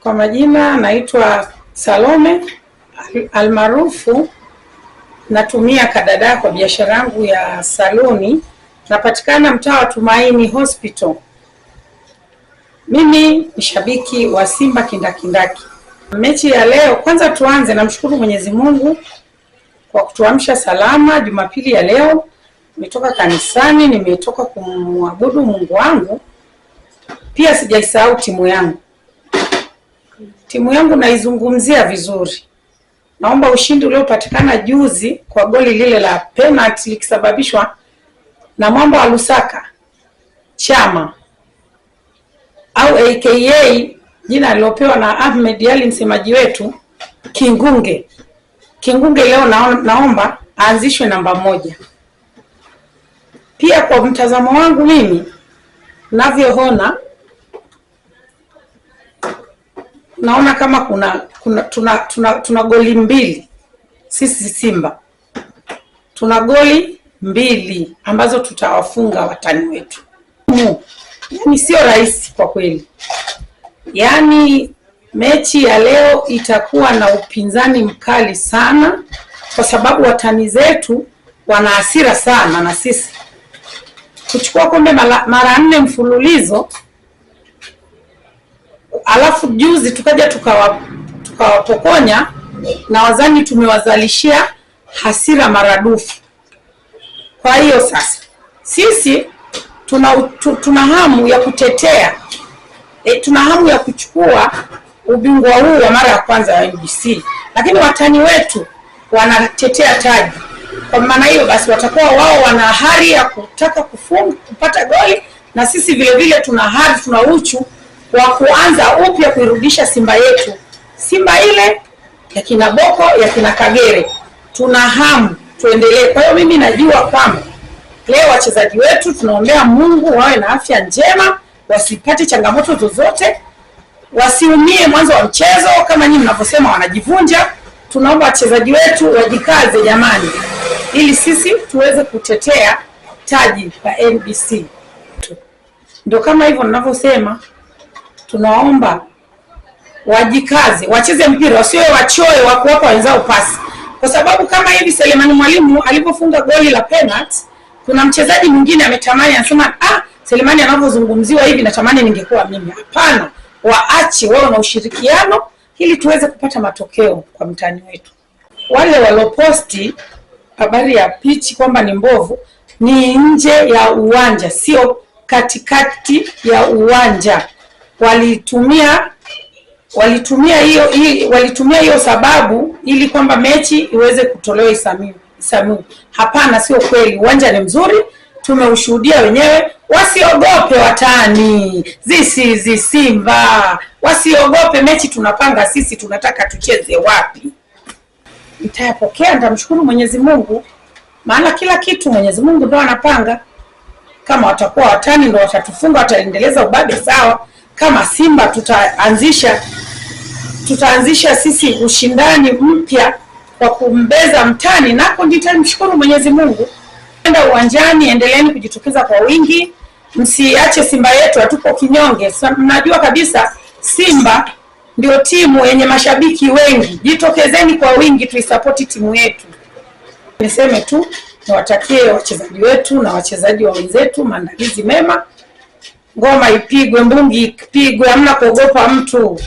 Kwa majina naitwa Salome almaarufu natumia Kadada kwa biashara yangu ya saluni. Napatikana mtaa wa Tumaini Hospital. Mimi ni shabiki wa Simba kindakindaki. Mechi ya leo, kwanza tuanze namshukuru Mwenyezi Mungu kwa kutuamsha salama Jumapili ya leo. Nimetoka kanisani, nimetoka kumwabudu Mungu wangu. Pia sijaisahau timu yangu. Timu yangu naizungumzia vizuri. Naomba ushindi uliopatikana juzi kwa goli lile la penalty likisababishwa na Mwamba wa Lusaka Chama au AKA jina alilopewa na Ahmed Ali msemaji wetu Kingunge. Kingunge leo naomba aanzishwe namba 1. Pia kwa mtazamo wangu mimi ninavyoona, naona kama tuna goli 2 sisi Simba. Tuna goli 2 ambazo tutawafunga watani wetu. Yaani sio rahisi kwa kweli. Yaani mechi ya leo itakuwa na upinzani mkali sana kwa sababu watani zetu wana hasira sana na sisi. Kuchukua kombe mara 4 mfululizo, alafu juzi tukaja tukawapokonya, na wazani tumewazalishia hasira maradufu. Kwa hiyo sasa sisi tuna hamu ya kutetea, tuna hamu ya kuchukua ubingwa huu wa mara ya kwanza wa NBC, lakini watani wetu wanatetea taji. Kwa maana hiyo basi watakuwa wao wana hari ya kutaka kufunga, kupata goli, na sisi vile vile tuna hari, tuna uchu wa kuanza upya kuirudisha Simba yetu. Simba ile ya kina Boko, ya kina Kagere. Tuna hamu tuendelee. Kwa hiyo mimi najua kwamba leo wachezaji wetu tunaombea Mungu wawe na afya njema, wasipate changamoto zozote, wasiumie mwanzo wa mchezo kama nyinyi mnavyosema wanajivunja. Tunaomba wachezaji wetu wajikaze jamani, ili sisi tuweze kutetea taji la NBC. Ndio kama hivyo ninavyosema, tunaomba wajikaze, wacheze mpira, wasiwe wachoyo wa kuwapa wenzao pasi. Kwa sababu kama hivi Selemani Mwalimu alipofunga goli la penalty, kuna mchezaji mwingine ametamani, anasema Selemani anavyozungumziwa hivi natamani ningekuwa mimi. Hapana, waache wao na ushirikiano ili tuweze kupata matokeo kwa mtani wetu. Wale waloposti habari ya pichi kwamba ni mbovu ni nje ya uwanja, sio katikati ya uwanja. Walitumia hiyo sababu ili kwamba mechi iweze kutolewa Isamu. Hapana, sio kweli. Uwanja ni mzuri, tumeushuhudia wenyewe. Wasiogope watani. Zisi Simba. Wasiogope, mechi tunapanga sisi, tunataka tucheze wapi. Nitayapokea, nitamshukuru Mwenyezi Mungu, maana kila kitu Mwenyezi Mungu ndo anapanga. Kama watakuwa watani ndo watatufunga, wataendeleza ubabe, sawa. Kama Simba tutaanzisha sisi ushindani mpya kwa kumbeza mtani, nako nitamshukuru Mwenyezi Mungu. Enda uwanjani, endeleeni kujitokeza kwa wingi. Msiache Simba yetu atupo kinyonge. Mnajua kabisa Simba ndio timu yenye mashabiki wengi. Jitokezeni kwa wingi, tuisapoti timu yetu. Niseme tu niwatakie wachezaji wetu na wachezaji wa wenzetu maandalizi mema. Ngoma ipigwe, mbungi ipigwe, hamna kuogopa mtu.